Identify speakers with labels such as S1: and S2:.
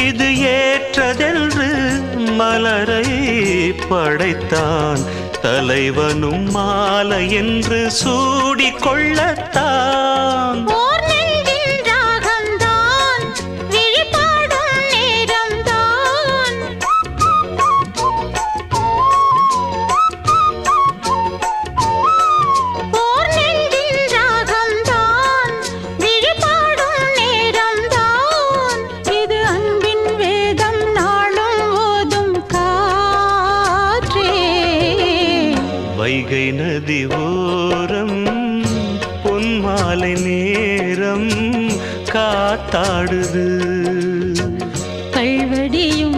S1: இது ஏற்றதென்று மலரை படைத்தான். தலைவனும் மாலை என்று சூடிக்கொள்ளத்தான். வைகை நதி ஓரம் பொன்மாலை நேரம் காத்தாடுது.